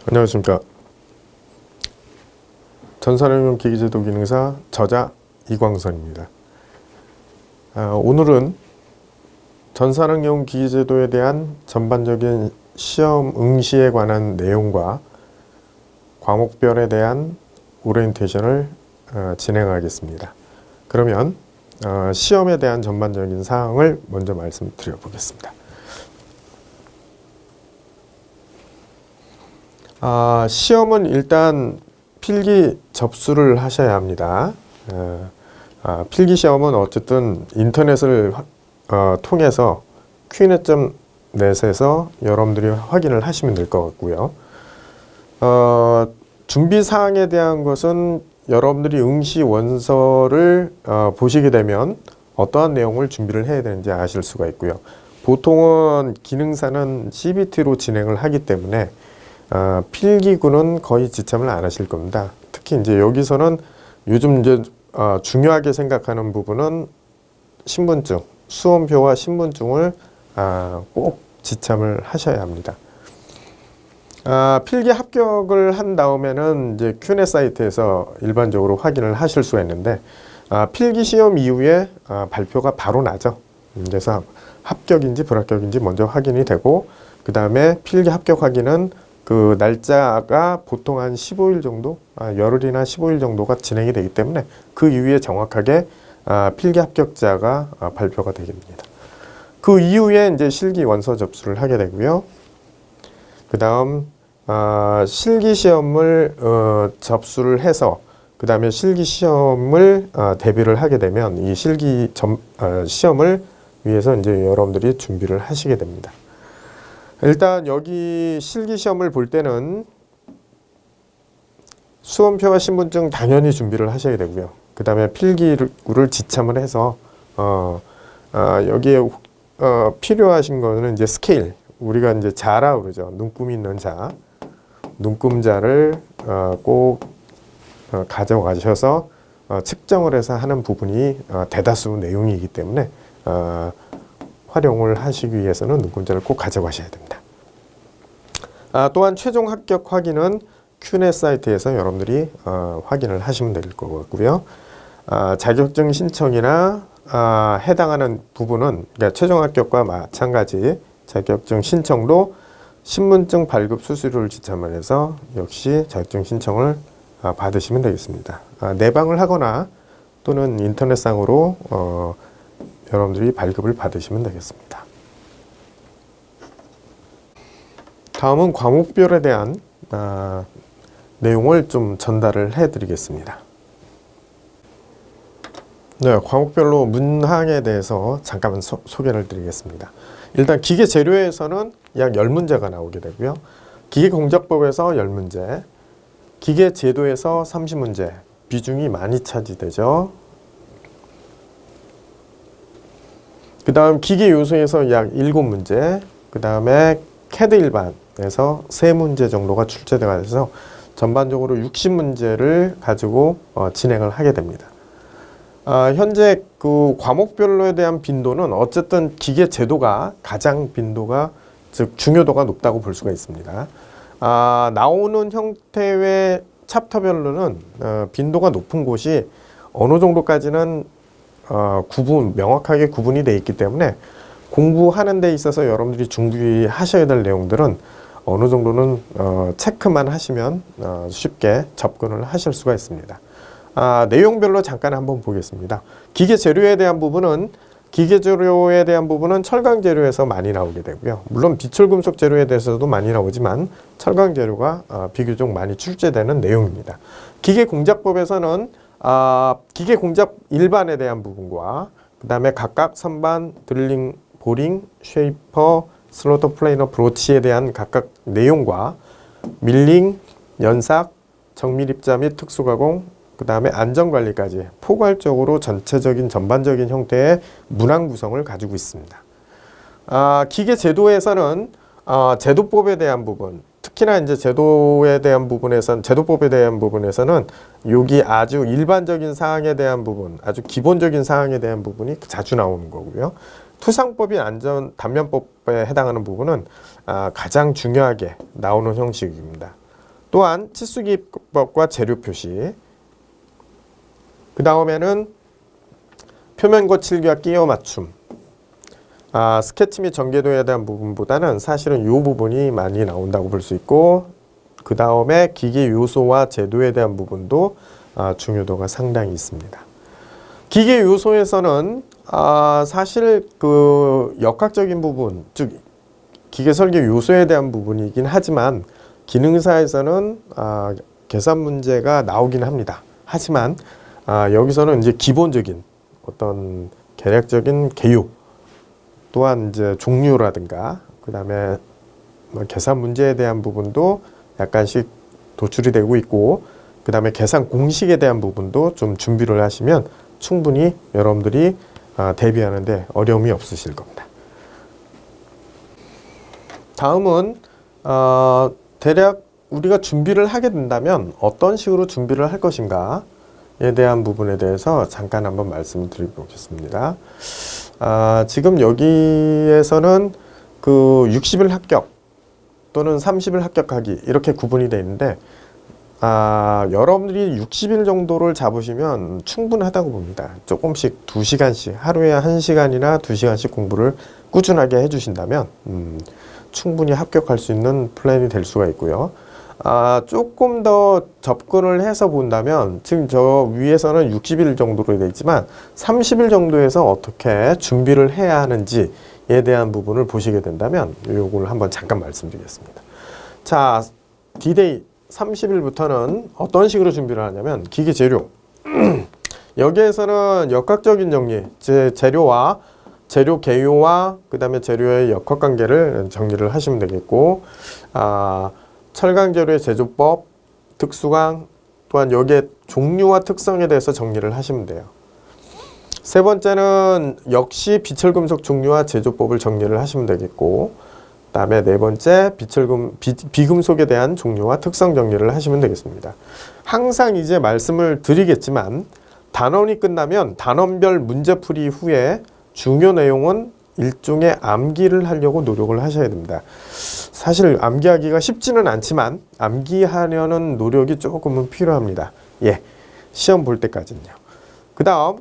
안녕하십니까. 전산응용 기기제도 기능사 저자 이광선입니다. 오늘은 전산응용 기기제도에 대한 전반적인 시험 응시에 관한 내용과 과목별에 대한 오리엔테이션을 진행하겠습니다. 그러면 시험에 대한 전반적인 사항을 먼저 말씀드려 보겠습니다. 시험은 일단 필기 접수를 하셔야 합니다. 필기 시험은 어쨌든 인터넷을 통해서 Qnet.net에서 여러분들이 확인을 하시면 될 것 같고요. 준비 사항에 대한 것은 여러분들이 응시 원서를 보시게 되면 어떠한 내용을 준비를 해야 되는지 아실 수가 있고요. 보통은 기능사는 CBT로 진행을 하기 때문에 필기구는 거의 지참을 안 하실 겁니다. 특히 이제 여기서는 요즘 이제 중요하게 생각하는 부분은 신분증, 수험표와 신분증을 꼭 지참을 하셔야 합니다. 필기 합격을 한 다음에는 이제 Qnet 사이트에서 일반적으로 확인을 하실 수가 있는데 필기 시험 이후에 발표가 바로 나죠. 그래서 합격인지 불합격인지 먼저 확인이 되고 그 다음에 필기 합격 확인은 그 날짜가 보통 한 15일 정도, 열흘이나 15일 정도가 진행이 되기 때문에 그 이후에 정확하게 필기 합격자가 발표가 되겠습니다. 그 이후에 이제 실기 원서 접수를 하게 되고요. 그 다음 실기 시험을 접수를 해서 그 다음에 실기 시험을 대비를 하게 되면 이 실기 시험을 위해서 이제 여러분들이 준비를 하시게 됩니다. 일단 여기 실기시험을 볼 때는 수험표와 신분증 당연히 준비를 하셔야 되고요. 그 다음에 필기구를 지참을 해서 여기에 필요하신 거는 이제 스케일, 우리가 이제 자라 그러죠. 눈금 있는 자, 눈금자를 꼭 가져가셔서 측정을 해서 하는 부분이 대다수 내용이기 때문에 활용을 하시기 위해서는 눈금자를 꼭 가져가셔야 됩니다. 또한 최종 합격 확인은 Qnet 사이트에서 여러분들이 확인을 하시면 될 것 같고요. 자격증 신청이나 해당하는 부분은 그러니까 최종 합격과 마찬가지 자격증 신청도 신분증 발급 수수료를 지참을 해서 역시 자격증 신청을 받으시면 되겠습니다. 내방을 하거나 또는 인터넷상으로 여러분들이 발급을 받으시면 되겠습니다. 다음은 과목별에 대한 내용을 좀 전달을 해 드리겠습니다. 네, 과목별로 문항에 대해서 잠깐 소개를 드리겠습니다. 일단 기계재료에서는 약 10문제가 나오게 되고요. 기계공작법에서 10문제, 기계제도에서 30문제, 비중이 많이 차지되죠. 그 다음 기계 요소에서 약 7문제, 그 다음에 CAD 일반에서 3문제 정도가 출제가 돼서 전반적으로 60문제를 가지고 진행을 하게 됩니다. 현재 그 과목별로에 대한 빈도는 어쨌든 기계 제도가 가장 빈도가 즉 중요도가 높다고 볼 수가 있습니다. 나오는 형태의 챕터별로는 빈도가 높은 곳이 어느 정도까지는 명확하게 구분이 되어 있기 때문에 공부하는 데 있어서 여러분들이 준비하셔야 될 내용들은 어느 정도는 체크만 하시면 쉽게 접근을 하실 수가 있습니다. 내용별로 잠깐 한번 보겠습니다. 기계 재료에 대한 부분은 철강 재료에서 많이 나오게 되고요. 물론 비철금속 재료에 대해서도 많이 나오지만 철강 재료가 비교적 많이 출제되는 내용입니다. 기계공작법에서는 기계 공작 일반에 대한 부분과 그 다음에 각각 선반, 드릴링, 보링, 쉐이퍼, 슬로터 플레이너, 브로치에 대한 각각 내용과 밀링, 연삭, 정밀입자 및 특수가공, 그 다음에 안전관리까지 포괄적으로 전반적인 형태의 문항 구성을 가지고 있습니다. 기계제도에서는 제도법에 대한 부분, 특히나 이제 제도법에 대한 부분에서는 여기 아주 일반적인 사항에 대한 부분, 아주 기본적인 사항에 대한 부분이 자주 나오는 거고요. 투상법인 단면법에 해당하는 부분은 가장 중요하게 나오는 형식입니다. 또한 치수기법과 재료 표시. 그 다음에는 표면 거칠기와 끼워 맞춤. 스케치 및 전개도에 대한 부분보다는 사실은 이 부분이 많이 나온다고 볼 수 있고, 그 다음에 기계 요소와 제도에 대한 부분도 중요도가 상당히 있습니다. 기계 요소에서는 사실 그 역학적인 부분, 즉 기계 설계 요소에 대한 부분이긴 하지만 기능사에서는 계산 문제가 나오긴 합니다. 하지만 여기서는 이제 기본적인 어떤 계략적인 개요, 또한 이제 종류라든가 그 다음에 계산 문제에 대한 부분도 약간씩 도출이 되고 있고, 그 다음에 계산 공식에 대한 부분도 좀 준비를 하시면 충분히 여러분들이 대비하는데 어려움이 없으실 겁니다. 다음은 대략 우리가 준비를 하게 된다면 어떤 식으로 준비를 할 것인가에 대한 부분에 대해서 잠깐 한번 말씀을 드려보겠습니다. 지금 여기에서는 그 60일 합격 또는 30일 합격하기 이렇게 구분이 되어 있는데, 여러분들이 60일 정도를 잡으시면 충분하다고 봅니다. 조금씩 2시간씩, 하루에 1시간이나 2시간씩 공부를 꾸준하게 해주신다면 충분히 합격할 수 있는 플랜이 될 수가 있고요. 조금 더 접근을 해서 본다면, 지금 저 위에서는 60일 정도로 되어 있지만 30일 정도에서 어떻게 준비를 해야 하는지에 대한 부분을 보시게 된다면 요걸 한번 잠깐 말씀드리겠습니다. 자, D-Day 30일부터는 어떤 식으로 준비를 하냐면 기계 재료 여기에서는 역학적인 정리, 재료와 재료 개요와 그 다음에 재료의 역학관계를 정리를 하시면 되겠고, 철강 재료의 제조법, 특수강, 또한 여기에 종류와 특성에 대해서 정리를 하시면 돼요. 세 번째는 역시 비철금속 종류와 제조법을 정리를 하시면 되겠고, 그 다음에 네 번째 비금속에 대한 종류와 특성 정리를 하시면 되겠습니다. 항상 이제 말씀을 드리겠지만 단원이 끝나면 단원별 문제풀이 후에 중요 내용은 일종의 암기를 하려고 노력을 하셔야 됩니다. 사실 암기하기가 쉽지는 않지만 암기하려는 노력이 조금은 필요합니다. 예, 시험 볼 때까지는요. 그 다음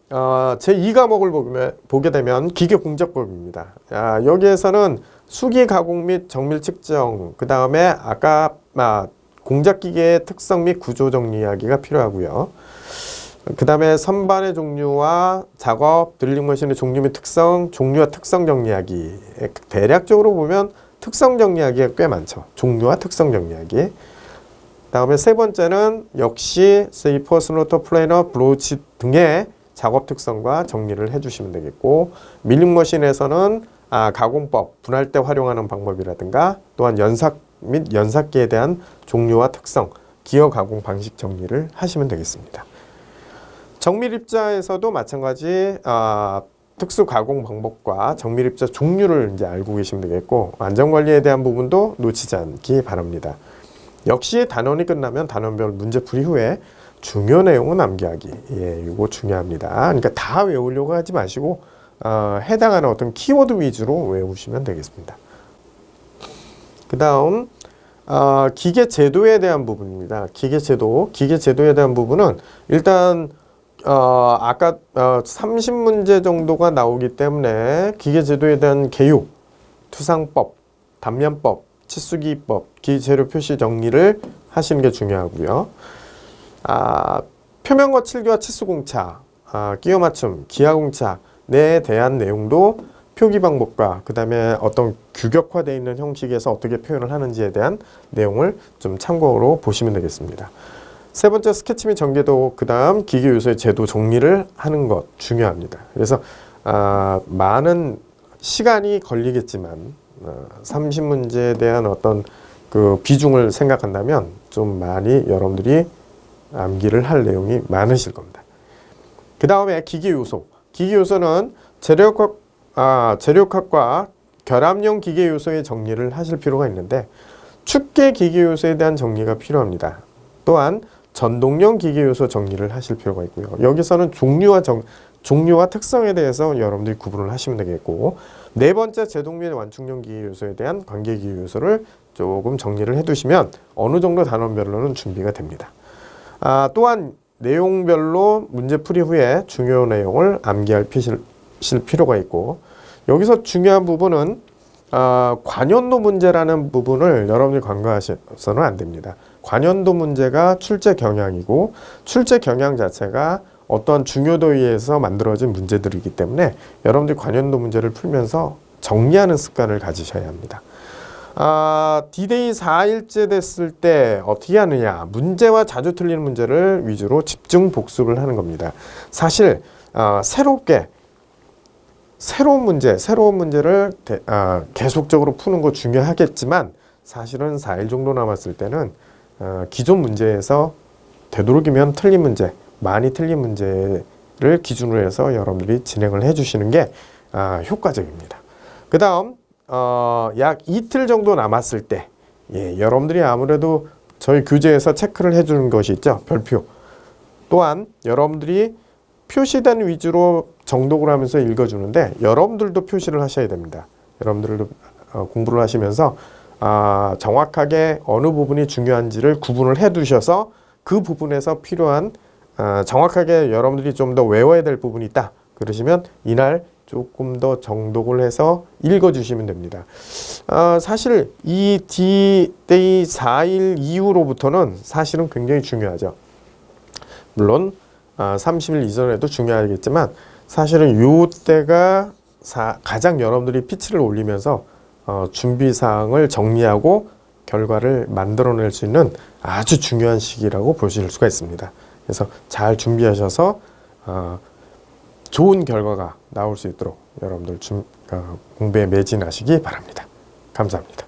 제2과목을 보게 되면 기계공작법입니다. 여기에서는 수기 가공 및 정밀 측정, 그 다음에 아까 공작기계의 특성 및 구조 정리 이야기가 필요하고요. 그 다음에 선반의 종류와 작업, 드릴링머신의 종류 및 특성, 종류와 특성 정리하기. 대략적으로 보면 특성 정리하기가 꽤 많죠. 종류와 특성 정리하기. 다음에 세 번째는 역시 세이퍼, 스노터, 플래너, 브로치 등의 작업 특성과 정리를 해주시면 되겠고, 밀링머신에서는 가공법, 분할 때 활용하는 방법이라든가, 또한 연삭 및 연삭기에 대한 종류와 특성, 기어 가공 방식 정리를 하시면 되겠습니다. 정밀입자에서도 마찬가지 특수 가공 방법과 정밀입자 종류를 이제 알고 계시면 되겠고, 안전관리에 대한 부분도 놓치지 않기 바랍니다. 역시 단원이 끝나면 단원별 문제풀이 후에 중요 내용은 암기하기. 예, 이거 중요합니다. 그러니까 다 외우려고 하지 마시고 해당하는 어떤 키워드 위주로 외우시면 되겠습니다. 그 다음 기계 제도에 대한 부분입니다. 기계 제도에 대한 부분은 일단 아까 30문제 정도가 나오기 때문에 기계 제도에 대한 개요, 투상법, 단면법, 치수기법, 기재료 표시 정리를 하시는 게 중요하고요. 표면 거칠기와 치수 공차, 끼워 맞춤, 기하 공차에 대한 내용도 표기 방법과 그 다음에 어떤 규격화되어 있는 형식에서 어떻게 표현을 하는지에 대한 내용을 좀 참고로 보시면 되겠습니다. 세 번째 스케치 및 전개도, 그 다음 기계 요소의 제도 정리를 하는 것 중요합니다. 그래서 많은 시간이 걸리겠지만 30문제에 대한 어떤 그 비중을 생각한다면 좀 많이 여러분들이 암기를 할 내용이 많으실 겁니다. 그 다음에 기계 요소. 기계 요소는 재료학과 결합용 기계 요소의 정리를 하실 필요가 있는데, 축계 기계 요소에 대한 정리가 필요합니다. 또한 전동용 기계 요소 정리를 하실 필요가 있고요. 여기서는 종류와 특성에 대해서 여러분들이 구분을 하시면 되겠고, 네 번째 제동 및 완충용 기계 요소에 대한 관계 기계 요소를 조금 정리를 해두시면 어느 정도 단원별로는 준비가 됩니다. 또한 내용별로 문제풀이 후에 중요 내용을 암기할 필요가 있고, 여기서 중요한 부분은 관연도 문제라는 부분을 여러분이 간과하셔서는 안 됩니다. 관연도 문제가 출제 경향이고, 출제 경향 자체가 어떠한 중요도에 의해서 만들어진 문제들이기 때문에 여러분들이 관연도 문제를 풀면서 정리하는 습관을 가지셔야 합니다. D-Day 4일째 됐을 때 어떻게 하느냐, 문제와 자주 틀리는 문제를 위주로 집중 복습을 하는 겁니다. 사실 새로운 문제를 계속적으로 푸는 거 중요하겠지만, 사실은 4일 정도 남았을 때는 기존 문제에서 되도록이면 틀린 문제, 많이 틀린 문제를 기준으로 해서 여러분들이 진행을 해주시는 게 효과적입니다. 그 다음 약 이틀 정도 남았을 때, 여러분들이 아무래도 저희 교재에서 체크를 해주는 것이 있죠. 별표. 또한 여러분들이 표시된 위주로 정독을 하면서 읽어주는데, 여러분들도 표시를 하셔야 됩니다. 여러분들도 공부를 하시면서 정확하게 어느 부분이 중요한지를 구분을 해 두셔서 그 부분에서 필요한 정확하게 여러분들이 좀 더 외워야 될 부분이 있다 그러시면 이날 조금 더 정독을 해서 읽어주시면 됩니다. 사실 이 D-Day 4일 이후로부터는 사실은 굉장히 중요하죠. 물론 30일 이전에도 중요하겠지만, 사실은 요 때가 가장 여러분들이 피치를 올리면서 준비사항을 정리하고 결과를 만들어낼 수 있는 아주 중요한 시기라고 보실 수가 있습니다. 그래서 잘 준비하셔서 좋은 결과가 나올 수 있도록 여러분들 공부에 매진하시기 바랍니다. 감사합니다.